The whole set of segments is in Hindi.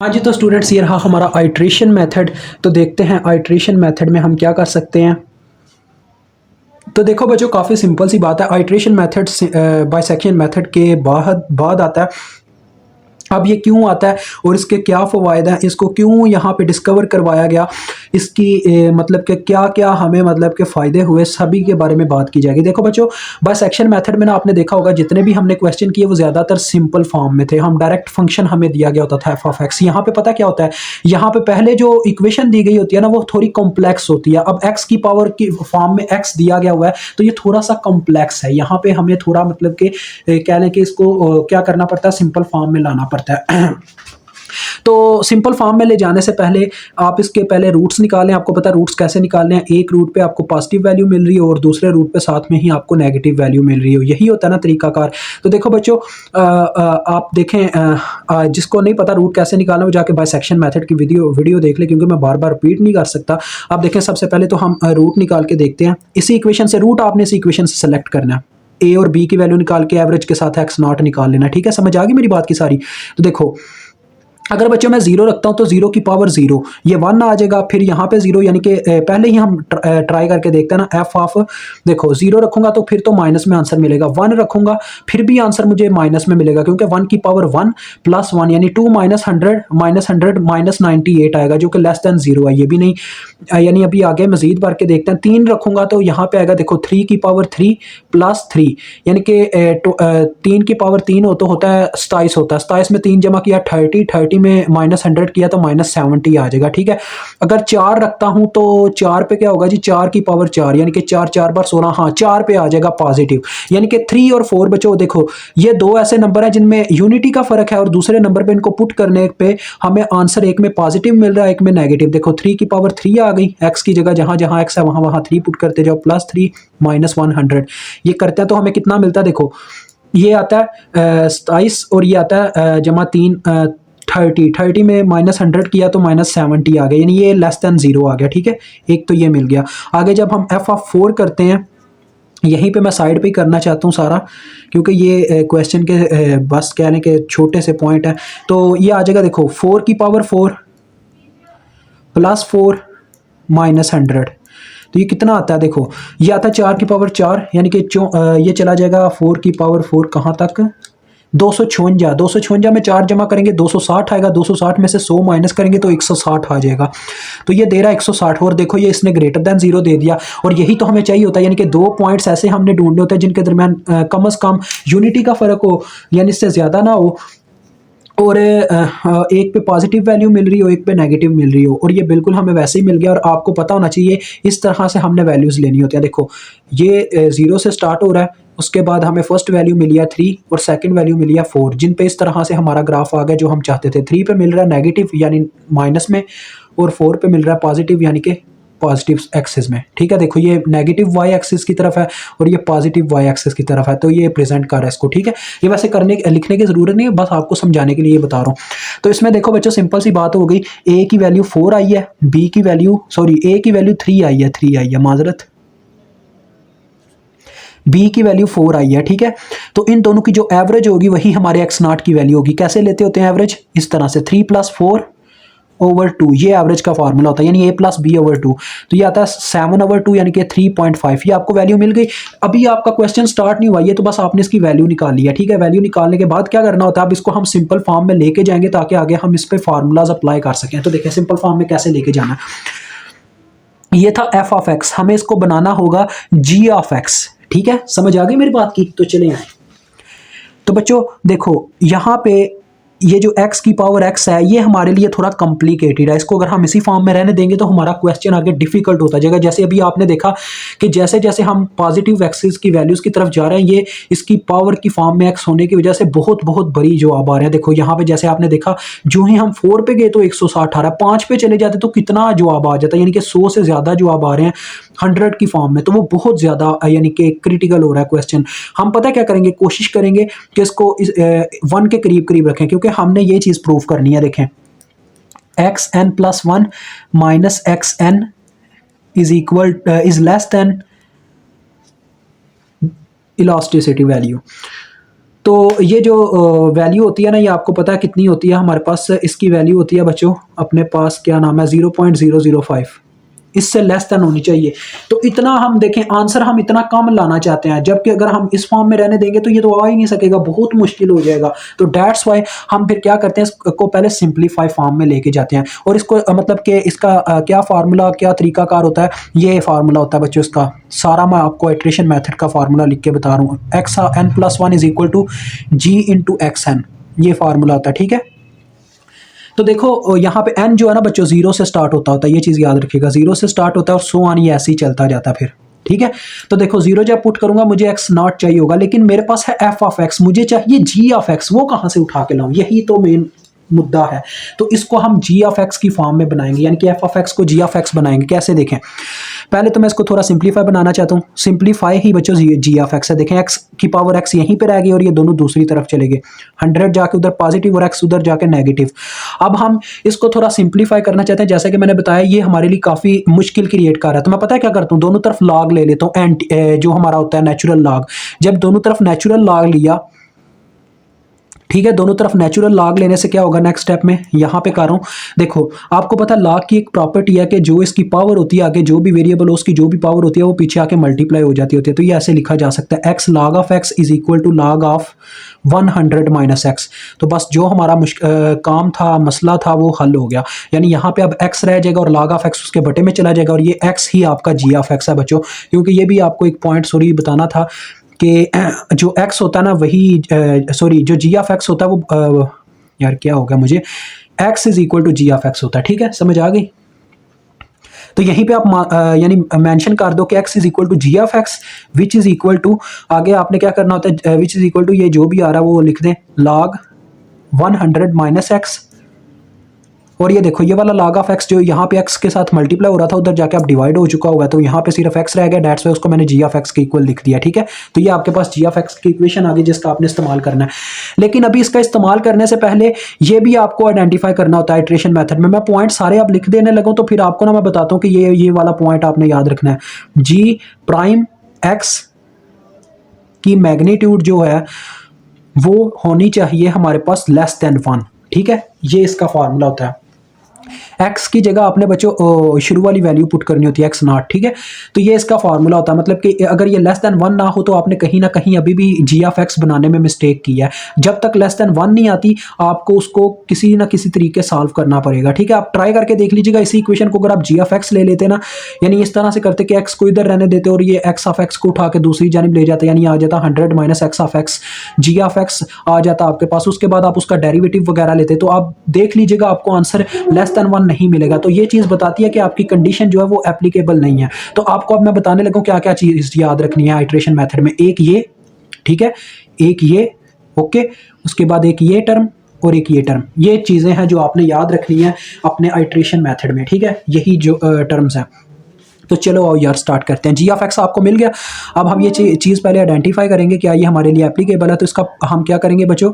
हाँ जी, तो स्टूडेंट्स ये रहा हमारा आइट्रेशन मेथड। तो देखते हैं आइट्रेशन मेथड में हम क्या कर सकते हैं। तो देखो बच्चों, काफ़ी सिंपल सी बात है। आइट्रेशन मेथड बाइसेक्शन मेथड के बाद आता है। अब ये क्यों आता है और इसके क्या फ़वायद हैं, इसको क्यों यहाँ पे डिस्कवर करवाया गया, इसकी मतलब कि क्या क्या हमें मतलब के फ़ायदे हुए, सभी के बारे में बात की जाएगी। देखो बच्चों, बाइसेक्शन मेथड में ना आपने देखा होगा जितने भी हमने क्वेश्चन किए वो ज़्यादातर सिंपल फॉर्म में थे। हम डायरेक्ट फंक्शन हमें दिया गया होता था एफ ऑफ एक्स। यहाँ पे पता क्या होता है, यहाँ पे पहले जो इक्वेशन दी गई होती है ना वो थोड़ी कॉम्प्लेक्स होती है। अब एक्स की पावर की फॉर्म में एक्स दिया गया हुआ है तो ये थोड़ा सा कॉम्प्लेक्स है। यहाँ पे हमें थोड़ा मतलब कि कह लें कि इसको क्या करना पड़ता है, सिंपल फॉर्म में लाना पड़ता है। तो सिंपल फॉर्म में ले जाने से पहले आप इसके पहले रूट्स निकालें। आपको पता है रूट्स कैसे निकालने हैं। एक रूट पे आपको पॉजिटिव वैल्यू मिल रही है और दूसरे रूट पे साथ में ही आपको नेगेटिव वैल्यू मिल रही हो। यही होता है ना तरीकाकार। तो देखो बच्चों, आप देखें, जिसको नहीं पता रूट कैसे निकालना वो जाके बाइसेक्शन मेथड की वीडियो देख ले, क्योंकि मैं बार बार रिपीट नहीं कर सकता। आप देखें, सबसे पहले तो हम रूट निकाल के देखते हैं। इसी इक्वेशन से रूट आपने इस इक्वेशन से सेलेक्ट करना है। ए और बी की वैल्यू निकाल के एवरेज के साथ एक्स नॉट निकाल लेना। ठीक है, समझ आ गई मेरी बात की सारी। तो देखो, अगर बच्चों मैं जीरो रखता हूं तो जीरो की पावर जीरो, ये वन आ जाएगा। फिर यहाँ पे जीरो, यानी कि पहले ही हम ट्राई करके देखते हैं ना। एफ ऑफ, देखो जीरो रखूंगा तो फिर तो माइनस में आंसर मिलेगा। वन रखूंगा फिर भी आंसर मुझे माइनस में मिलेगा, क्योंकि वन की पावर वन प्लस वन यानी टू माइनस हंड्रेड माइनस 98 आएगा, जो कि लेस देन जीरो है। ये भी नहीं, यानी अभी आगे मजीद बढ़ के देखते हैं। तीन रखूंगा तो यहाँ पे आएगा, देखो थ्री की पावर थ्री प्लस थ्री, यानी कि तीन की पावर तीन हो तो होता है 27 होता है। 27 में तीन जमा किया 30, 30 में माइनस 100 किया तो माइनस 70 आ जाएगा। ठीक है, अगर चार रखता हूं तो चार पे क्या होगा जी, चार की पावर चार, यानी कि चार चार बार 16, हाँ चार पे आ जाएगा पॉजिटिव। यानी कि थ्री और फोर बच्चों देखो, ये दो ऐसे नंबर है जिनमें यूनिटी का फर्क है और दूसरे नंबर पे इनको पुट करने पे हमें आंसर एक में पॉजिटिव मिल रहा है एक में नेगेटिव। देखो थ्री की पावर थ्री आ गई, एक्स की जगह जहां जहां एक्स है वहां वहां थ्री पुट करते जाओ, प्लस थ्री माइनस 100। ये करते हैं तो हमें कितना मिलता है, देखो ये आता है 27 और ये आता है जमा तीन 30, 30 में माइनस 100 किया तो माइनस 70 आ गया, यानी ये लेस देन जीरो आ गया। ठीक है, एक तो ये मिल गया। आगे जब हम एफ ऑफ फोर करते हैं, यहीं पे मैं साइड पे ही करना चाहता हूँ सारा, क्योंकि ये क्वेश्चन के बस कहने के छोटे से पॉइंट है। तो ये आ जाएगा, देखो फोर की power four plus four minus 100, तो ये कितना आता है, देखो ये आता है चार की पावर चार, यानी कि ये चला जाएगा फोर की पावर फोर कहाँ तक, 256। 256 में चार जमा करेंगे 260 आएगा। 260 में से 100 माइनस करेंगे तो 160 आ जाएगा। तो ये दे रहा है 160, और देखो ये इसने ग्रेटर देन जीरो दे दिया। और यही तो हमें चाहिए होता है, यानी कि दो पॉइंट्स ऐसे हमने ढूंढने होते हैं जिनके दरमियान कम से कम यूनिटी का फर्क हो, यानी इससे ज्यादा ना हो, और एक पे पॉजिटिव वैल्यू मिल रही हो एक पे नेगेटिव मिल रही हो। और ये बिल्कुल हमें वैसे ही मिल गया। और आपको पता होना चाहिए इस तरह से हमने वैल्यूज़ लेनी होती है। देखो ये जीरो से स्टार्ट हो रहा है, उसके बाद हमें फर्स्ट वैल्यू मिली है थ्री और सेकंड वैल्यू मिली है फोर, जिन पे इस तरह से हमारा ग्राफ आ गया जो हम चाहते थे। थ्री पे मिल रहा है नेगेटिव यानी माइनस में, और फोर पे मिल रहा है पॉजिटिव यानी कि पॉजिटिव एक्सिस में। ठीक है, देखो ये नेगेटिव वाई एक्सिस की तरफ है और ये पॉजिटिव वाई एक्सिस की तरफ है, तो ये प्रेजेंट कर रहा है इसको। ठीक है, ये वैसे लिखने की जरूरत नहीं है, बस आपको समझाने के लिए ये बता रहा हूँ। तो इसमें देखो बच्चों, सिंपल सी बात हो गई। ए की वैल्यू फोर आई है, बी की वैल्यू ए की वैल्यू थ्री आई है माजरत, बी की वैल्यू फोर आई है। ठीक है, तो इन दोनों की जो एवरेज होगी वही हमारे एक्स नॉट की वैल्यू होगी। कैसे लेते होते हैं एवरेज, इस तरह से three plus four over two, ये एवरेज का फार्मूला होता है, यानी A plus B over two. तो ये आता है 7/2 यानी कि 3.5। ये आपको वैल्यू मिल गई। अभी आपका क्वेश्चन स्टार्ट नहीं हुआ, ये तो बस आपने इसकी वैल्यू निकाल लिया। ठीक है, वैल्यू निकालने के बाद क्या करना होता है, अब इसको हम सिंपल फॉर्म में लेके जाएंगे ताकि आगे हम इस पे फार्मूलाज अप्लाई कर सकें। तो देखिए सिंपल फॉर्म में कैसे लेके जाना। ये था एफ ऑफ एक्स, हमें इसको बनाना होगा जी ऑफ एक्स। ठीक है, समझ आ गई मेरी बात की। तो चले आए, तो बच्चों देखो यहाँ पे ये जो x की पावर x है ये हमारे लिए थोड़ा कॉम्प्लिकेटेड है। इसको अगर हम इसी फॉर्म में रहने देंगे तो हमारा क्वेश्चन आगे डिफिकल्ट होता जाएगा। जैसे अभी आपने देखा कि जैसे जैसे हम पॉजिटिव एक्सिस की वैल्यूज की तरफ जा रहे हैं, ये इसकी पावर की फॉर्म में x होने की वजह से बहुत बहुत बड़ी जवाब आ रहे हैं। देखो यहाँ पे जैसे आपने देखा, जो ही हम 4 पे गए तो 160 आ रहा है, 5 पे चले जाते तो कितना जवाब आ जाता है, यानी कि 100 से ज्यादा जवाब आ रहे हैं 100 की फॉर्म में। तो वो बहुत ज्यादा यानी कि क्रिटिकल हो रहा है क्वेश्चन। हम पता क्या करेंगे, कोशिश करेंगे कि इसको वन के करीब करीब रखें, क्योंकि हमने ये चीज प्रूव करनी है। देखें X N plus one minus X N is less than elasticity value. तो ये जो वैल्यू होती है ना, ये आपको पता है कितनी होती है हमारे पास, इसकी वैल्यू होती है बच्चों अपने पास, क्या नाम है, 0.005, इससे लेस देन होनी चाहिए। तो इतना हम देखें, आंसर हम इतना कम लाना चाहते हैं, जबकि अगर हम इस फॉर्म में रहने देंगे तो ये तो आ ही नहीं सकेगा, बहुत मुश्किल हो जाएगा। तो दैट्स वाई हम फिर क्या करते हैं, इसको पहले सिंप्लीफाई फॉर्म में लेके जाते हैं। और इसको मतलब कि इसका क्या फार्मूला, क्या तरीकाकार होता है, ये फार्मूला होता है बच्चों इसका सारा। मैं आपको इटरेशन मेथड का फार्मूला लिख के बता रहा हूँ, एक्स n + 1 = g × xn, ये फार्मूला होता है, ठीक है। तो देखो यहाँ पे n जो है ना बच्चों 0 से स्टार्ट होता है, ये चीज़ याद रखिएगा, 0 से स्टार्ट होता है और सो ऑन, ये ऐसे ही चलता जाता है फिर, ठीक है। तो देखो 0 जब पुट करूंगा मुझे x0 चाहिए होगा, लेकिन मेरे पास है f(x), मुझे चाहिए g(x), वो कहाँ से उठा के लाऊं, यही तो मेन मुद्दा है। तो इसको हम g(x) की फॉर्म में बनाएंगे, यानी कि f(x) को g(x) बनाएंगे। कैसे देखें, पहले तो मैं इसको थोड़ा सिंप्लीफाई बनाना चाहता हूँ। सिंप्लीफाई ही बच्चों g(x) है, देखें x की पावर x यहीं पे रह गई और ये दोनों दूसरी तरफ चले गए, 100 जाके उधर पॉजिटिव और x उधर जाके नेगेटिव। अब हम इसको थोड़ा सिंप्लीफाई करना चाहते हैं, जैसे कि मैंने बताया ये हमारे लिए काफ़ी मुश्किल क्रिएट कर रहा है। तो मैं पता है क्या करता हूँ, दोनों तरफ लॉग ले लेता हूँ, जो हमारा होता है नेचुरल लॉग। जब दोनों तरफ नेचुरल लॉग लिया, ठीक है, दोनों तरफ नेचुरल लॉग लेने से क्या होगा, नेक्स्ट स्टेप में यहाँ पे कर रहा हूँ। देखो आपको पता है लॉग की एक प्रॉपर्टी है कि जो इसकी पावर होती है आगे, जो भी वेरिएबल हो उसकी जो भी पावर होती है वो पीछे आके मल्टीप्लाई हो जाती होती है। तो ये ऐसे लिखा जा सकता है, x log of x = log of 100 - x। तो बस जो हमारा काम था, मसला था, वो हल हो गया। यानी यहाँ पे अब x रह जाएगा और log of x उसके बटे में चला जाएगा, और ये x ही आपका g(x) है बच्चों। क्योंकि ये भी आपको एक पॉइंट सॉरी बताना था कि जो x होता है ना वही सॉरी जो g(x) होता है वो यार क्या हो गया मुझे, x = g(x) होता है, ठीक है, समझ आ गई। तो यहीं पे आप यानी मेंशन कर दो कि x = g(x), which is equal to, आगे आपने क्या करना होता है, विच इज इक्वल टू ये जो भी आ रहा है वो लिख दें, log 100 - x। और ये देखो ये वाला log of x जो यहाँ पे x के साथ मल्टीप्लाई हो रहा था उधर जाके अब डिवाइड हो चुका हुआ है, तो यहाँ पे सिर्फ x रह गया, डेट्स वाई उसको मैंने g(x) के इक्वल लिख दिया, ठीक है। तो ये आपके पास g(x) की इक्वेशन आ गई जिसका आपने इस्तेमाल करना है। लेकिन अभी इसका इस्तेमाल करने से पहले ये भी आपको आइडेंटिफाई करना होता है इटरेशन मेथड में। मैं पॉइंट सारे आप लिख देने लगूँ तो फिर आपको ना मैं बताता हूँ कि ये वाला पॉइंट आपने याद रखना है, g'(x) की मैग्नीट्यूड जो है वो होनी चाहिए हमारे पास लेस देन 1, ठीक है। ये इसका फार्मूला होता है। x की जगह आपने बच्चों शुरू वाली वैल्यू पुट करनी होती है x0, ठीक है। तो ये इसका फार्मूला होता है, मतलब कि अगर ये लेस देन 1 ना हो तो आपने कहीं ना कहीं अभी भी g(x) बनाने में मिस्टेक की है। जब तक लेस देन 1 नहीं आती आपको उसको किसी ना किसी तरीके सॉल्व करना पड़ेगा, ठीक है। आप ट्राई करके देख लीजिएगा इसी इक्वेशन को, अगर आप g(x) ले लेते ना, यानी इस तरह से करते कि x को इधर रहने देते और ये x(x) को उठा के दूसरी जानिब ले जाते, यानी आ जाता 100 - x(x), g(x) आ जाता आपके पास। उसके बाद आप उसका डेरिवेटिव वगैरह लेते, तो आप देख लीजिएगा आपको आंसर लेस देन 1 नहीं मिलेगा। तो ये चीज़ बताती है कि आपकी कंडीशन जो है वो एप्लीकेबल नहीं है। तो आपको अब मैं बताने लगूँ क्या क्या चीज़ याद रखनी है आइट्रेशन मेथड में। एक ये, ठीक है, एक ये, ओके, उसके बाद एक ये टर्म और एक ये टर्म, ये चीज़ें हैं जो आपने याद रखनी है अपने आइट्रेशन मेथड में, ठीक है, यही जो टर्म्स हैं। तो चलो आओ यार स्टार्ट करते हैं। g(x) आपको मिल गया। अब हम ये चीज़ पहले आइडेंटिफाई करेंगे क्या ये हमारे लिए एप्लीकेबल है। तो इसका हम क्या करेंगे बच्चों,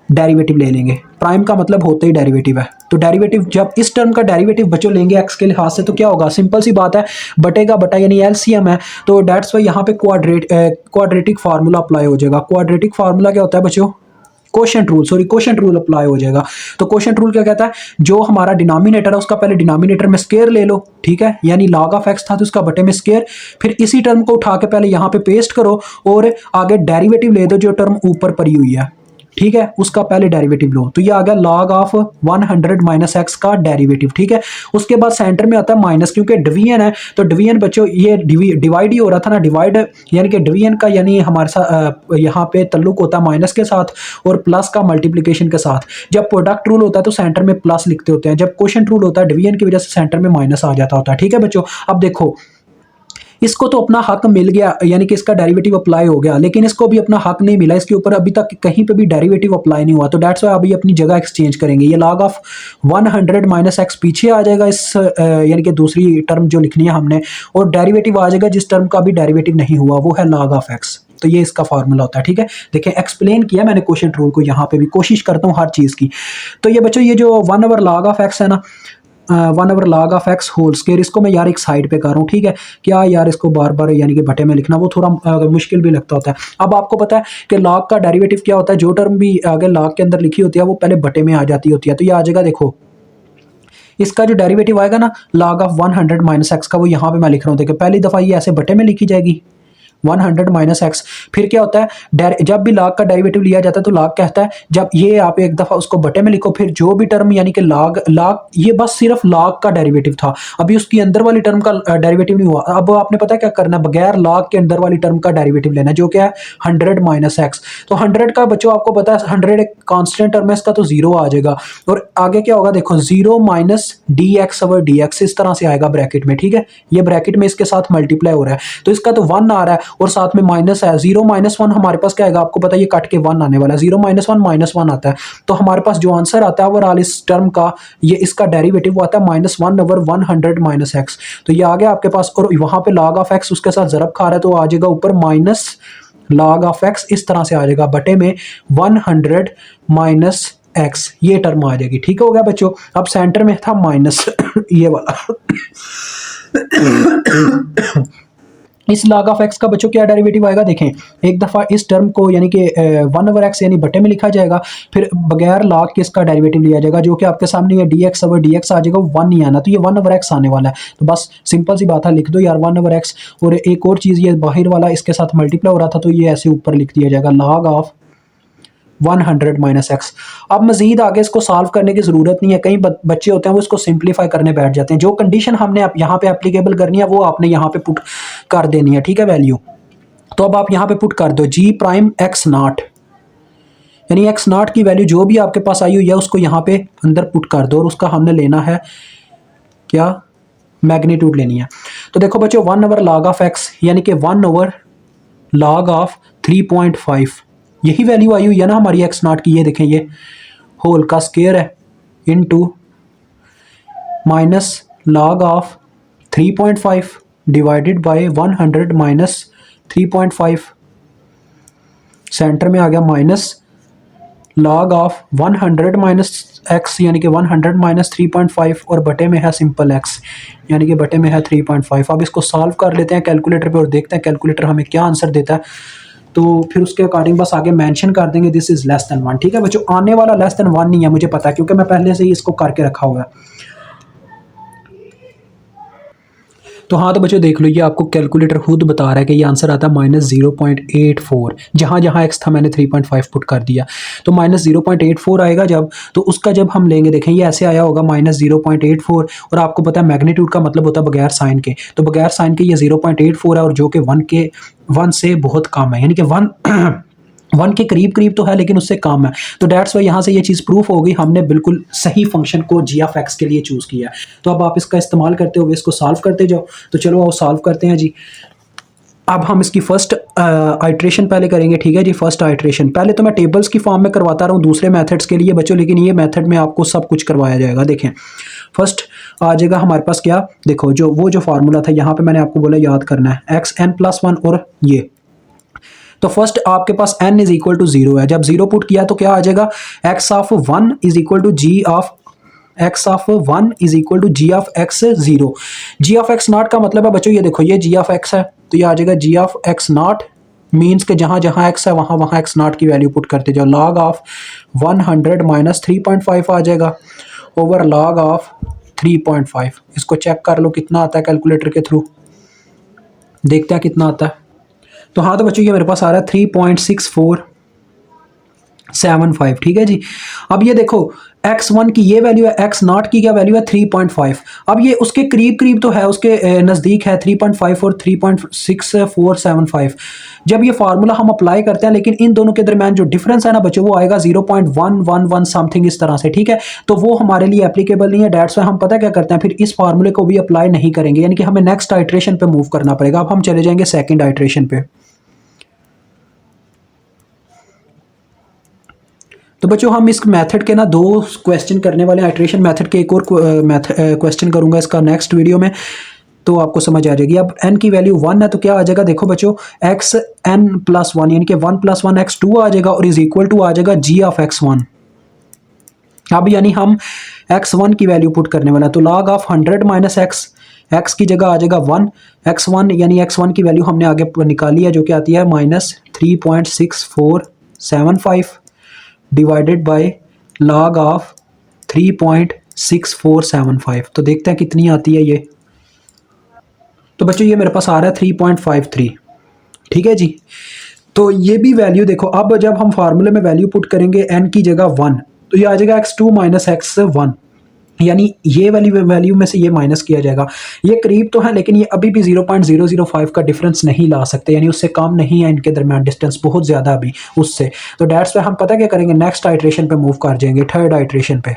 डेरिवेटिव ले लेंगे। प्राइम का मतलब होता ही डेरिवेटिव है। तो डेरिवेटिव, जब इस टर्म का डेरिवेटिव बच्चों लेंगे x के लिहाज से तो क्या होगा, सिंपल सी बात है, बटेगा बटा यानी एलसीएम है। तो डेट्स वाई यहाँ पे क्वाड्रेटिक फार्मूला अप्लाई हो जाएगा। क्वाड्रेटिक फार्मूला क्या होता है बच्चों, quotient rule, sorry quotient rule apply हो जाएगा। तो कोशेंट रूल क्या कहता है, जो हमारा डिनोमिनेटर है उसका पहले डिनोमिनेटर में स्क्वायर ले लो, ठीक है, यानी log of x था तो उसका बटे में स्क्वायर, फिर इसी टर्म को उठा के पहले यहाँ पे पेस्ट करो और आगे डेरिवेटिव ले दो जो टर्म ऊपर पड़ी हुई है, ठीक है, उसका पहले डेरिवेटिव लो। तो ये आ गया log of 100 - x का डेरिवेटिव, ठीक है। उसके बाद सेंटर में आता है माइनस, क्योंकि डिवीजन है तो डिवीजन बच्चों ये डिवाइड ही हो रहा था ना, डिवाइड यानी कि डिवीजन का यानी हमारे साथ यहाँ पे तल्लुक होता है माइनस के साथ और प्लस का मल्टीप्लिकेशन के साथ। जब प्रोडक्ट रूल होता है तो सेंटर में प्लस लिखते होते हैं, जब क्वोशिएंट रूल होता है डिवीजन की वजह से सेंटर में माइनस आ जाता होता है, ठीक है बच्चों। अब देखो इसको तो अपना हक मिल गया, यानी कि इसका डेरिवेटिव अप्लाई हो गया, लेकिन इसको भी अपना हक नहीं मिला, इसके ऊपर अभी तक कहीं पे भी डेरिवेटिव अप्लाई नहीं हुआ। तो डेट्स वाई अभी अपनी जगह एक्सचेंज करेंगे। ये log of 100 - x पीछे आ जाएगा, इस यानी कि दूसरी टर्म जो लिखनी है हमने, और डेरिवेटिव आ जाएगा जिस टर्म का भी डेरिवेटिव नहीं हुआ, वो है log of x। तो ये इसका फार्मूला होता है, ठीक है। देखिए एक्सप्लेन किया मैंने क्वोशिएंट रूल को, यहाँ पे भी कोशिश करता हूँ हर चीज़ की। तो ये बच्चों ये जो 1/log of x है ना, one over log of X whole square, इसको मैं यार एक साइड पे कर रहा हूँ, ठीक है। क्या यार इसको बार बार यानी कि बटे में लिखना वो थोड़ा मुश्किल भी लगता होता है। अब आपको पता है कि लॉग का डेरिवेटिव क्या होता है, जो टर्म भी आगे लॉग के अंदर लिखी होती है वो पहले बटे में आ जाती होती है। तो ये आ जाएगा, देखो इसका जो डेरिवेटिव आएगा ना लॉग ऑफ 100 माइनस एक्स का, वो यहाँ पे मैं लिख रहा हूँ। देखो पहली दफ़ा ये ऐसे बटे में लिखी जाएगी 100 माइनस एक्स। फिर क्या होता है, जब भी लॉग का डेरिवेटिव लिया जाता है तो लॉग कहता है जब ये आप एक दफ़ा उसको बटे में लिखो, फिर जो भी टर्म यानी कि लॉग लॉग ये बस सिर्फ लॉग का डेरिवेटिव था, अभी उसकी अंदर वाली टर्म का डेरिवेटिव नहीं हुआ। अब आपने पता है क्या करना है, बगैर लॉग के अंदर वाली टर्म का डेरिवेटिव लेना है, जो क्या है 100 माइनस एक्स। तो 100 का बच्चों आपको पता है 100 एक कांस्टेंट टर्म है, इसका तो जीरो आ जाएगा। और आगे क्या होगा, देखो 0 minus D X over D x इस तरह से आएगा ब्रैकेट में, ठीक है। ये ब्रैकेट में इसके साथ मल्टीप्लाई हो रहा है तो इसका तो 1 आ रहा है और साथ में माइनस है। 0 माइनस 1 हमारे पास क्या आएगा, आपको पता है ये कट के 1 आने वाला है। 0 माइनस 1 आता है। तो हमारे पास जो आंसर आता है ओवरऑल इस टर्म का, ये इसका डेरिवेटिव वो आता है -1 ओवर 100 माइनस एक्स। तो ये आ गया आपके पास, और वहां पे लॉग ऑफ एक्स उसके साथ ज़रब खा रहा है तो आ जाएगा ऊपर माइनस लॉग ऑफ एक्स, इस तरह से आ जाएगा बटे में 100 माइनस एक्स, ये टर्म आ जाएगी। ठीक हो गया बच्चों। अब सेंटर में था माइनस ये वाला इस लॉग ऑफ एक्स का बच्चों क्या डेरिवेटिव आएगा, देखें एक दफ़ा इस टर्म को यानी कि 1 ओवर एक्स यानी बटे में लिखा जाएगा, फिर बगैर लॉग के इसका डेरिवेटिव लिया जाएगा, जो कि आपके सामने ये D X over D X आ जाएगा, वो 1 नहीं आना, तो ये 1 ओवर एक्स आने वाला है। तो बस सिंपल सी बात है, लिख दो यार 1 ओवर एक्स। और एक और चीज़, ये बाहर वाला इसके साथ मल्टीप्लाई हो रहा था तो ये ऐसे ऊपर लिख दिया जाएगा लॉग ऑफ 100 माइनस एक्स। अब मजीद आगे इसको सॉल्व करने की ज़रूरत नहीं है, कई बच्चे होते हैं वो इसको सिंप्लीफाई करने बैठ जाते हैं। जो कंडीशन हमने अब यहाँ पे एप्लीकेबल करनी है वो आपने यहाँ पे पुट कर देनी है, ठीक है, वैल्यू। तो अब आप यहाँ पे पुट कर दो जी प्राइम एक्स नॉट, यानी एक्स नॉट की वैल्यू जो भी आपके पास आई हुई है उसको यहाँ पे अंदर पुट कर दो, और उसका हमने लेना है क्या, मैग्नीट्यूड लेनी है। तो देखो बच्चों 1 ओवर लॉग ऑफ एक्स यानी कि 1 ओवर लॉग ऑफ 3.5, यही वैल्यू आई हुई है ना हमारी एक्स नॉट की। ये देखें ये होल का स्क्वायर है into minus log of 3.5 divided by 100 minus 3.5, centre में आ गया minus log of 100 minus x यानी कि 100 माइनस 3.5, और बटे में है सिंपल एक्स यानी कि बटे में है 3.5। अब इसको सॉल्व कर लेते हैं कैलकुलेटर पे और देखते हैं कैलकुलेटर हमें क्या आंसर देता है। तो फिर उसके अकॉर्डिंग बस आगे मेंशन कर देंगे दिस इज लेस देन 1, ठीक है बच्चों। आने वाला लेस देन 1 नहीं है, मुझे पता है क्योंकि मैं पहले से ही इसको करके रखा हुआ है। तो हाँ, तो बच्चों देख लो, ये आपको कैलकुलेटर खुद बता रहा है कि ये आंसर आता है -0.84। जहाँ जहाँ एक्स था मैंने 3.5 पुट कर दिया, तो -0.84 आएगा जब, तो उसका जब हम लेंगे, देखें ये ऐसे आया होगा -0.84, और आपको पता है मैग्नीट्यूड का मतलब होता है बगैर साइन के, तो बगैर साइन के ये 0.84 है, और जो कि 1 से बहुत कम है, यानी कि 1 के करीब करीब तो है लेकिन उससे कम है। तो डेट्स वाई यहाँ से ये चीज़ प्रूफ हो गई, हमने बिल्कुल सही फंक्शन को जी ऑफ एक्स के लिए चूज़ किया। तो अब आप इसका इस्तेमाल करते हुए इसको सॉल्व करते जाओ। तो चलो आओ सॉल्व करते हैं जी। अब हम इसकी फर्स्ट आइट्रेशन पहले करेंगे, ठीक है जी। फर्स्ट आइट्रेशन पहले तो मैं टेबल्स की फॉर्म में करवाता रहा हूँ दूसरे मेथड्स के लिए बच्चों, लेकिन ये मेथड में आपको सब कुछ करवाया जाएगा। देखें फर्स्ट आ जाएगा हमारे पास क्या, देखो जो फार्मूला था यहाँ पे मैंने आपको बोला याद करना है, xn+1, और ये तो फर्स्ट आपके पास n इज इक्वल टू 0 है। जब 0 पुट किया तो क्या आ जाएगा, x of 1 is equal to G of x of 1 is equal to G of x 0। G of x nought का मतलब है बच्चों, ये देखो ये जी ऑफ x है तो ये आ जाएगा जी ऑफ x नॉट, मीन्स के जहाँ जहाँ x है वहाँ वहाँ x नॉट की वैल्यू पुट करते जाओ। लॉग ऑफ 100 माइनस 3.5 आ जाएगा ओवर लॉग ऑफ 3.5। इसको चेक कर लो कितना आता है कैलकुलेटर के थ्रू, देखते हैं कितना आता है। तो हाँ, तो बच्चों ये मेरे पास आ रहा है 3.6475, ठीक है जी। अब ये देखो x1 की ये वैल्यू है, x नॉट की क्या वैल्यू है 3.5। अब ये उसके करीब करीब तो है, उसके नज़दीक है 3.5 और 3.6475। जब ये फार्मूला हम अप्लाई करते हैं, लेकिन इन दोनों के दरमियान जो डिफरेंस है ना बच्चों वो आएगा 0.111 समथिंग इस तरह से, ठीक है। तो वो हमारे लिए एप्लीकेबल नहीं है, डेट्स वाई हम पता क्या करते हैं, फिर इस फार्मूले को भी अप्लाई नहीं करेंगे, यानी कि हमें नेक्स्ट आइट्रेशन पे मूव करना पड़ेगा। अब हम चले जाएंगे सेकेंड आइट्रेशन पे। तो बच्चों हम इस मेथड के ना 2 क्वेश्चन करने वाले हैं, आइट्रेशन मेथड के एक और क्वेश्चन करूंगा इसका नेक्स्ट वीडियो में, तो आपको समझ आ जाएगी। अब n की वैल्यू 1 है तो क्या आ जाएगा, देखो बच्चों xn+1 यानी कि 1 + 1 x2 आ जाएगा, और इज इक्वल टू आ जाएगा g ऑफ x1। अब यानी हम x1 की वैल्यू पुट करने वाला, तो log of 100 minus x, x की जगह आ जाएगा 1, x1 यानी x1 की वैल्यू हमने आगे निकाली है जो कि आती है -3.6475 डिवाइडेड बाय log ऑफ 3.6475। तो देखते हैं कितनी आती है ये। तो बच्चों ये मेरे पास आ रहा है 3.53, ठीक है जी। तो ये भी वैल्यू देखो, अब जब हम फार्मूले में वैल्यू पुट करेंगे n की जगह 1, तो ये आ जाएगा x2 माइनस x1, यानी ये वाली वैल्यू में से ये माइनस किया जाएगा। ये करीब तो है लेकिन ये अभी भी 0.005 का डिफरेंस नहीं ला सकते, यानी उससे कम नहीं है इनके दरमियान डिस्टेंस, बहुत ज़्यादा अभी उससे। तो डेट्स पे हम पता क्या करेंगे, नेक्स्ट आइट्रेशन पे मूव कर जाएंगे, थर्ड आइट्रेशन पे।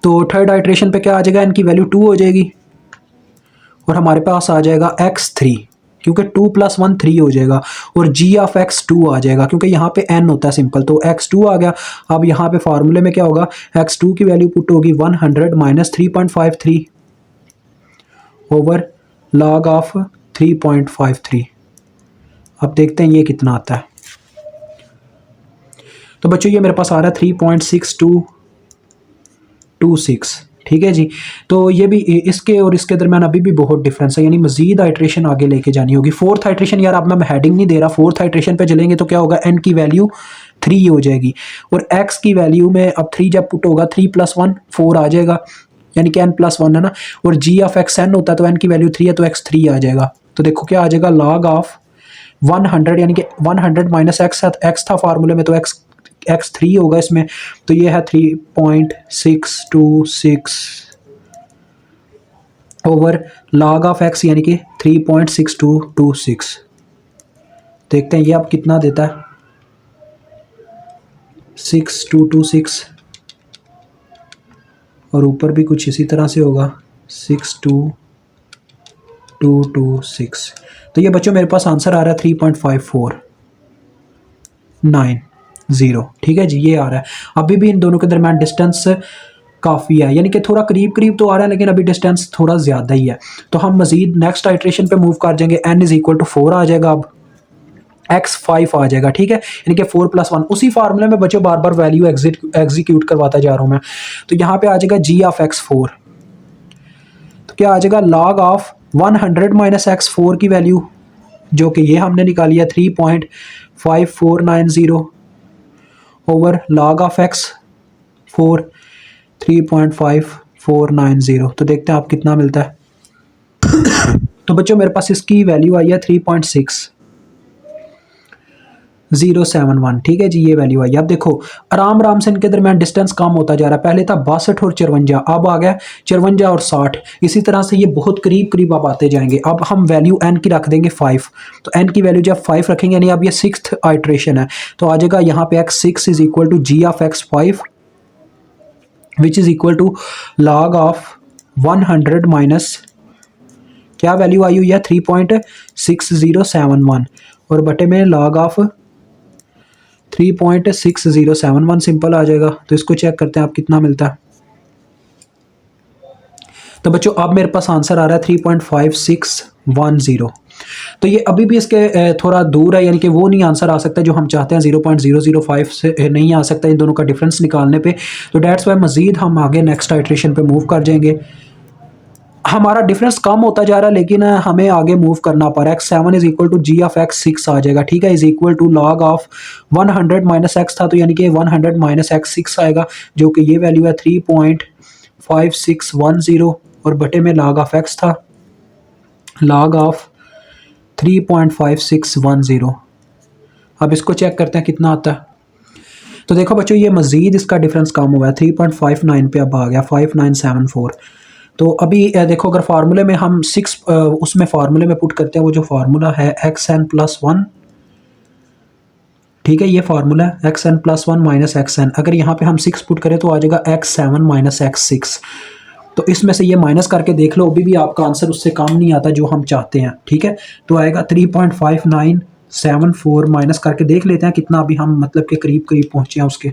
तो थर्ड आइट्रेशन पे क्या आ जाएगा, इनकी वैल्यू 2 हो जाएगी और हमारे पास आ जाएगा x3, क्योंकि 2 + 1 3 हो जाएगा, और g ऑफ x2 आ जाएगा क्योंकि यहाँ पे n होता है सिंपल, तो x2 आ गया। अब यहाँ पे फार्मूले में क्या होगा, x2 की वैल्यू पुट होगी 100 माइनस 3.53 ओवर log ऑफ 3.53। अब देखते हैं ये कितना आता है। तो बच्चों ये मेरे पास आ रहा है 3.6226, ठीक है जी। तो ये भी इसके और इसके दरमियान अभी भी बहुत डिफरेंस है, यानी मजीद आइट्रेशन आगे लेके जानी होगी। फोर्थ आइट्रेशन, यार अब मैं हेडिंग नहीं दे रहा, फोर्थ आइट्रेशन पे चलेंगे तो क्या होगा, n की वैल्यू 3 हो जाएगी और x की वैल्यू में अब 3 जब पुट होगा 3 + 1 4 आ जाएगा, यानी कि n + 1 है ना, और g ऑफ x n होता है तो n की वैल्यू 3 है तो x3 आ जाएगा। तो देखो क्या आ जाएगा, log ऑफ 100, यानी कि 100 माइनस x था फार्मूले में, तो x3 होगा इसमें, तो ये है 3.626 ओवर log ऑफ x, यानी कि 3.6226। देखते हैं ये अब कितना देता है, 6226 और ऊपर भी कुछ इसी तरह से होगा 62226। तो ये बच्चों मेरे पास आंसर आ रहा है 3.5490, ठीक है जी, ये आ रहा है। अभी भी इन दोनों के दरम्यान डिस्टेंस काफ़ी है, यानी कि थोड़ा करीब करीब तो आ रहा है लेकिन अभी डिस्टेंस थोड़ा ज़्यादा ही है। तो हम मजीद नेक्स्ट आइट्रेशन पे मूव कर जाएंगे, n = 4 आ जाएगा, अब x5 आ जाएगा, ठीक है, यानी कि 4 + 1। उसी फार्मूले में बच्चों बार बार वैल्यू एग्जीक्यूट करवाता जा रहा हूँ मैं। तो यहाँ पे आ जाएगा g ऑफ x4, तो क्या आ जाएगा, log ऑफ 100 माइनस x4 की वैल्यू जो कि ये हमने निकाली है 3.5490 ओवर log ऑफ x4 3.5490। तो देखते हैं आप कितना मिलता है। तो बच्चों मेरे पास इसकी वैल्यू आई है 3.6071, ठीक है जी, ये वैल्यू आई। अब देखो आराम आराम से इनके दरमियान डिस्टेंस कम होता जा रहा है, पहले था 62 और 54, अब आ गया 54 और 60। इसी तरह से ये बहुत करीब करीब अब आते जाएंगे। अब हम वैल्यू n की रख देंगे 5, तो n की वैल्यू जब 5 रखेंगे, यानी अब ये 6th आइट्रेशन है, तो आ जाएगा यहाँ पे x6 = g of x5 which is equal to log of 100 minus क्या वैल्यू आई हुई है 3.6071 और बटे में log ऑफ 3.6071 सिंपल आ जाएगा। तो इसको चेक करते हैं आप कितना मिलता है। तो बच्चों अब मेरे पास आंसर आ रहा है 3.5610। तो ये अभी भी इसके थोड़ा दूर है, यानी कि वो नहीं आंसर आ सकता जो हम चाहते हैं, 0.005 से नहीं आ सकता इन दोनों का डिफरेंस निकालने पे। तो डेट्स वाई मजीद हम आगे नेक्स्ट आइट्रेशन पे मूव कर जाएंगे। हमारा डिफरेंस कम होता जा रहा है लेकिन हमें आगे मूव करना पड़ रहा है। x7 = g ऑफ x6 आ जाएगा, ठीक है, = log ऑफ 100 माइनस x था, तो यानी कि 100 माइनस x6 आएगा जो कि ये वैल्यू है 3.5610 और बटे में log ऑफ x था, log ऑफ 3.5610। अब इसको चेक करते हैं कितना आता है। तो देखो बच्चों ये मजीद इसका डिफरेंस कम हुआ है, 3.59 पे अब आ गया 5974। तो अभी देखो अगर फार्मूले में हम 6 उसमें फार्मूले में पुट करते हैं, वो जो फार्मूला है xn+1, ठीक है, ये फार्मूला है xn+1 माइनस xn। अगर यहाँ पे हम 6 पुट करें तो आ जाएगा x7 माइनस x6। तो इसमें से ये माइनस करके देख लो, अभी भी आपका आंसर उससे कम नहीं आता जो हम चाहते हैं, ठीक है। तो आएगा 3.5974 माइनस करके देख लेते हैं कितना अभी हम मतलब के करीब करीब पहुँचे हैं उसके।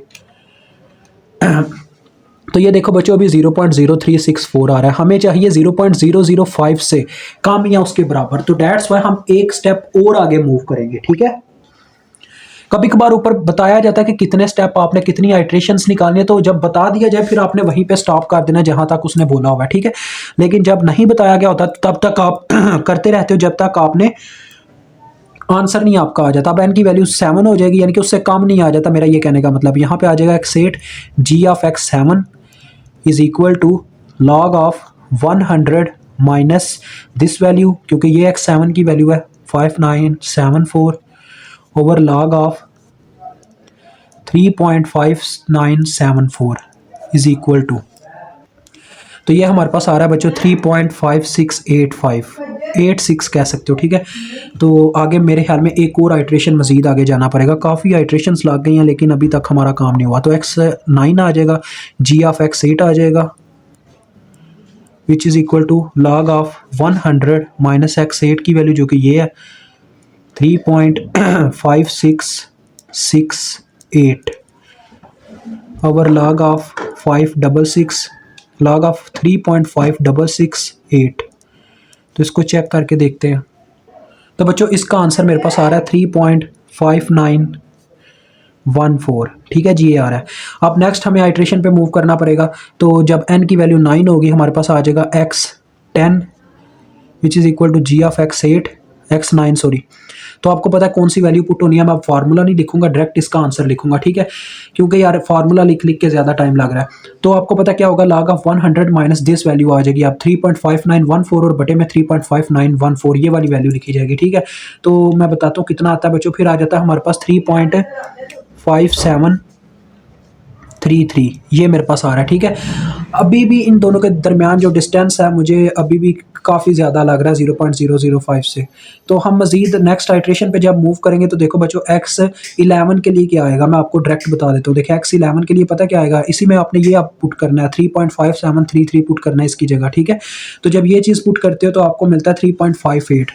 तो ये देखो बच्चों अभी 0.0364 आ रहा है, हमें चाहिए 0.005 से कम या उसके बराबर। तो डेट्स वाई हम एक स्टेप और आगे मूव करेंगे, ठीक है। कभी कभार ऊपर बताया जाता है कि कितने स्टेप आपने कितनी आइट्रेशंस निकालनी है, तो जब बता दिया जाए फिर आपने वहीं पे स्टॉप कर देना जहां तक उसने बोला हुआ है, ठीक है। लेकिन जब नहीं बताया गया होता तब तक आप करते रहते हो जब तक आपने आंसर नहीं आपका आ जाता। अब एन की वैल्यू 7 हो जाएगी, यानी कि उससे कम नहीं आ जाता, मेरा ये कहने का मतलब। यहाँ पे आ जाएगा x8 g of x7 is equal to log of 100 minus this value, क्योंकि ये x7 की वैल्यू है 5974 over log of 3.5974 is equal to, तो ये हमारे पास आ रहा है बच्चों 3.5685 कह सकते हो, ठीक है। तो आगे मेरे ख्याल में एक और आइट्रेशन मजीद आगे जाना पड़ेगा, काफ़ी आइट्रेशंस लग गई हैं लेकिन अभी तक हमारा काम नहीं हुआ। तो x9 आ जाएगा, g ऑफ x8 आ जाएगा which is equal to log of 100 minus x8 की वैल्यू जो कि ये है 3.5668 over log of 566 log of 3.5668। तो इसको चेक करके देखते हैं। तो बच्चों इसका आंसर मेरे पास आ रहा है 3.5914, ठीक है जी, ये आ रहा है। अब नेक्स्ट हमें आइट्रेशन पे मूव करना पड़ेगा। तो जब n की वैल्यू 9 होगी हमारे पास आ जाएगा x10 which is equal to g of x8 x9 sorry. तो आपको पता है कौन सी वैल्यू पुट होनी है। मैं अब फार्मूला नहीं लिखूंगा, डायरेक्ट इसका आंसर लिखूंगा, ठीक है, क्योंकि यार फार्मूला लिख लिख के ज़्यादा टाइम लग रहा है। तो आपको पता क्या होगा, log of 100 minus this value आ जाएगी आप 3.5914 और बटे में 3.5914 ये वाली वैल्यू लिखी जाएगी, ठीक है। तो मैं बताता हूँ कितना आता है बच्चों, फिर आ जाता है हमारे पास 3.5733, ये मेरे पास आ रहा है, ठीक है। अभी भी इन दोनों के दरमियान जो डिस्टेंस है मुझे अभी भी काफ़ी ज़्यादा लग रहा है 0.005 से। तो हम मज़ीद नेक्स्ट आइट्रेशन पे जब मूव करेंगे तो देखो बच्चों x11 के लिए क्या आएगा, मैं आपको डायरेक्ट बता देता हूँ। देखिए x11 के लिए पता क्या आएगा, इसी में आपने ये आप पुट करना है 3.5733 पुट करना है इसकी जगह, ठीक है। तो जब ये चीज़ पुट करते हो तो आपको मिलता है 3.58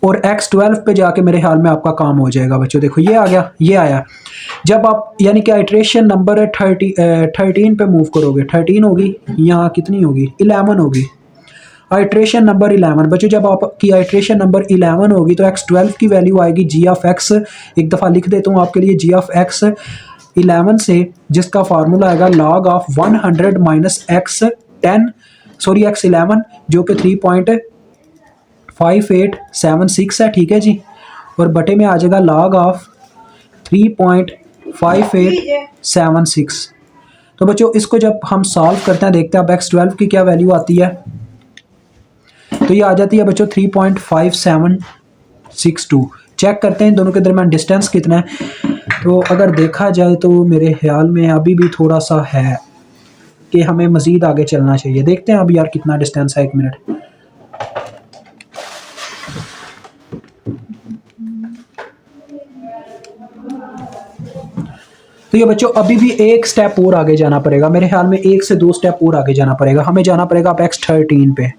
और x12 पे जाके मेरे ख्याल में आपका काम हो जाएगा बच्चों। देखो ये आ गया, ये आया। जब आप यानी कि आइट्रेशन नंबर 13 पे मूव करोगे, 13 होगी, यहाँ कितनी होगी, 11 होगी। आइट्रेशन नंबर 11 बच्चों, जब आपकी आइट्रेशन नंबर 11 होगी तो x12 की वैल्यू आएगी g ऑफ x, एक दफ़ा लिख देता हूँ आपके लिए, g ऑफ x 11 से जिसका फार्मूला आएगा log of 100 minus x10 sorry x11 जो कि 3.5876 है, ठीक है जी, और बटे में आ जाएगा लॉग ऑफ 3.5876। तो बच्चों इसको जब हम सॉल्व करते हैं देखते हैं अब x12 की क्या वैल्यू आती है। तो ये आ जाती है बच्चों 3.5762। चेक करते हैं इन दोनों के दरमियान डिस्टेंस कितना है। तो अगर देखा जाए तो मेरे ख्याल में अभी भी थोड़ा सा है कि हमें मज़ीद आगे चलना चाहिए। देखते हैं अब यार कितना डिस्टेंस है, 1 मिनट। तो ये बच्चों अभी भी एक स्टेप और आगे जाना पड़ेगा, मेरे ख्याल में 1 से 2 स्टेप और आगे जाना पड़ेगा। हमें जाना पड़ेगा अब x13 पे।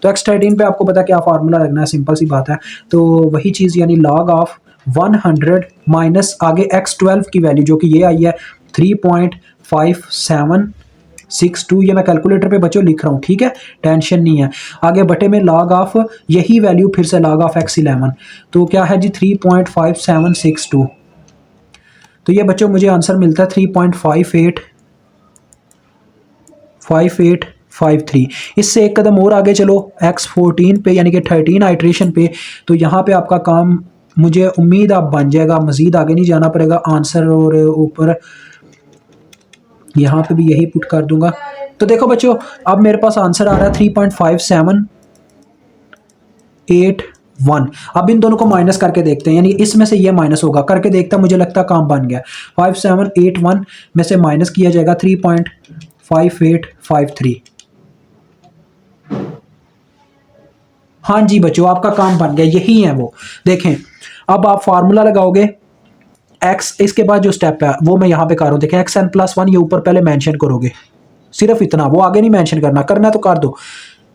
तो x13 पे आपको पता क्या फार्मूला लगना है, सिंपल सी बात है। तो वही चीज़ यानी लॉग ऑफ 100 माइनस आगे x12 की वैल्यू जो कि ये आई है 3.5762, ये मैं कैलकुलेटर पे बच्चों लिख रहा हूँ, ठीक है, टेंशन नहीं है। आगे बटे में लॉग ऑफ यही वैल्यू फिर से लॉग ऑफ x11, तो क्या है जी 3.5762। तो ये बच्चों मुझे आंसर मिलता है 3.5853। इससे एक कदम और आगे चलो x14 पे यानी कि 13 आइट्रेशन पे, तो यहाँ पे आपका काम मुझे उम्मीद आप बन जाएगा, मज़ीद आगे नहीं जाना पड़ेगा आंसर, और ऊपर यहाँ पे भी यही पुट कर दूंगा। तो देखो बच्चों अब मेरे पास आंसर आ रहा है 3.5781। अब इन दोनों को माइनस करके देखते हैं, यानी इसमें से ये माइनस होगा, करके देखता मुझे लगता काम बन गया। 5781 में से माइनस किया जाएगा 3.5853। हाँ जी बच्चों आपका काम बन गया, यही है वो। देखें अब आप फार्मूला लगाओगे x, इसके बाद जो स्टेप है वो मैं यहाँ पे कर रहा हूँ। देखें xn+1 ये ऊपर पहले मेंशन करोगे, सिर्फ इतना, वो आगे नहीं मेंशन करना, करना तो कर दो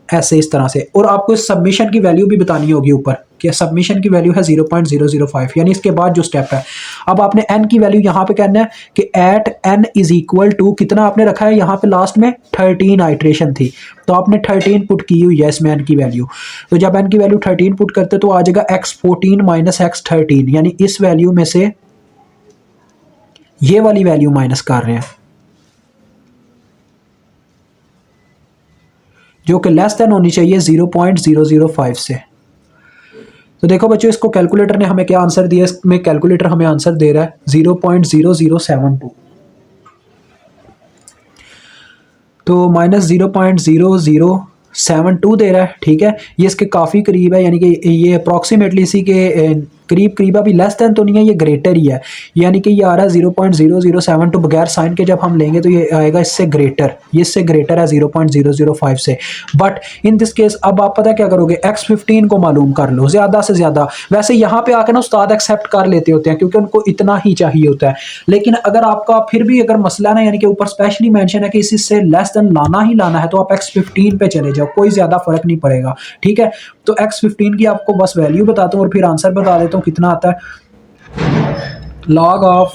ऐसे इस तरह से। और आपको इस सबमिशन की वैल्यू भी बतानी होगी ऊपर, कि सबमिशन की वैल्यू है 0.005, यानी इसके बाद जो स्टेप है। अब आपने n की वैल्यू यहाँ पे कहना है कि at n is equal to कितना आपने रखा है, यहाँ पे लास्ट में 13 आइट्रेशन थी, तो आपने 13 पुट की हुई है इसमें n की वैल्यू। तो जब n की वैल्यू 13 पुट करते तो आ जाएगा x14 माइनस x13, यानी इस वैल्यू में से ये वाली वैल्यू माइनस कर रहे हैं जो कि लेस देन होनी चाहिए 0.005 से। तो देखो बच्चों, इसको कैलकुलेटर ने हमें क्या आंसर दिया, इसमें कैलकुलेटर हमें आंसर दे रहा है 0.0072, तो माइनस 0.0072 दे रहा है। ठीक है, ये इसके काफ़ी करीब है, यानी कि ये अप्रॉक्सीमेटली इसी के करीब करीब, अभी लेस देन तो नहीं है, ये ग्रेटर ही है, यानी कि ये आ रहा है 0.0072 बगैर साइन के जब हम लेंगे तो ये आएगा इससे ग्रेटर, ये इससे ग्रेटर है 0.005 से। बट इन दिस केस अब आप पता क्या करोगे, x15 को मालूम कर लो ज़्यादा से ज़्यादा। वैसे यहाँ पे आकर ना उस्ताद एक्सेप्ट कर लेते होते हैं क्योंकि उनको इतना ही चाहिए होता है, लेकिन अगर आपका फिर भी अगर मसला ना, यानी कि ऊपर स्पेशली मेंशन है कि इससे लेस देन लाना ही लाना है, तो आप x15 पे चले जाओ, कोई ज़्यादा फर्क नहीं पड़ेगा। ठीक है, तो x15 की आपको बस वैल्यू बताता हूँ और फिर आंसर बता देता हूँ कितना आता है। log ऑफ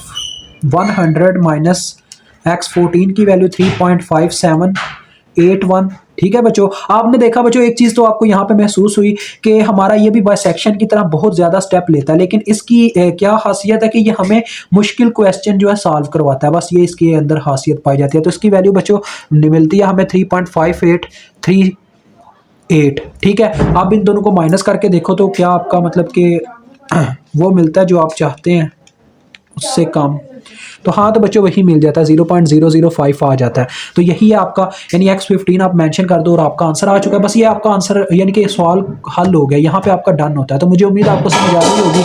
100 माइनस x14 की वैल्यू 3.5781। ठीक है बच्चों, आपने देखा बच्चों एक चीज़ तो आपको यहाँ पे महसूस हुई कि हमारा ये भी बाइसेक्शन की तरह बहुत ज़्यादा स्टेप लेता है, लेकिन इसकी क्या खासियत है कि ये हमें मुश्किल क्वेश्चन जो है सॉल्व करवाता है, बस ये इसके अंदर खासियत पाई जाती है। तो इसकी वैल्यू बच्चों मिलती है हमें 3.5838। ठीक है, अब इन दोनों को माइनस करके देखो तो क्या आपका मतलब कि वो मिलता है जो आप चाहते हैं उससे कम, तो हाँ, तो बच्चों वही मिल जाता है, 0.005 आ जाता है। तो यही है आपका, यानी x15 आप मेंशन कर दो और आपका आंसर आ चुका है। बस ये आपका आंसर, यानी कि सवाल हल हो गया, यहाँ पे आपका डन होता है। तो मुझे उम्मीद आपको समझ आ रही होगी,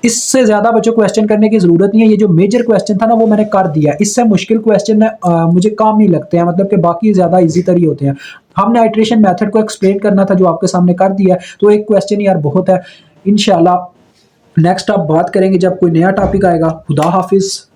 इससे ज़्यादा बच्चों क्वेश्चन करने की ज़रूरत नहीं है। ये जो मेजर क्वेश्चन था ना वो मैंने कर दिया, इससे मुश्किल क्वेश्चन मुझे काम नहीं लगते हैं, मतलब कि बाकी ज़्यादा ईजी तरी होते हैं। हमने आइट्रेशन मेथड को एक्सप्लेन करना था जो आपके सामने कर दिया, तो एक क्वेश्चन यार बहुत है। इंशाल्लाह नेक्स्ट आप बात करेंगे जब कोई नया टॉपिक आएगा। खुदा हाफिज़।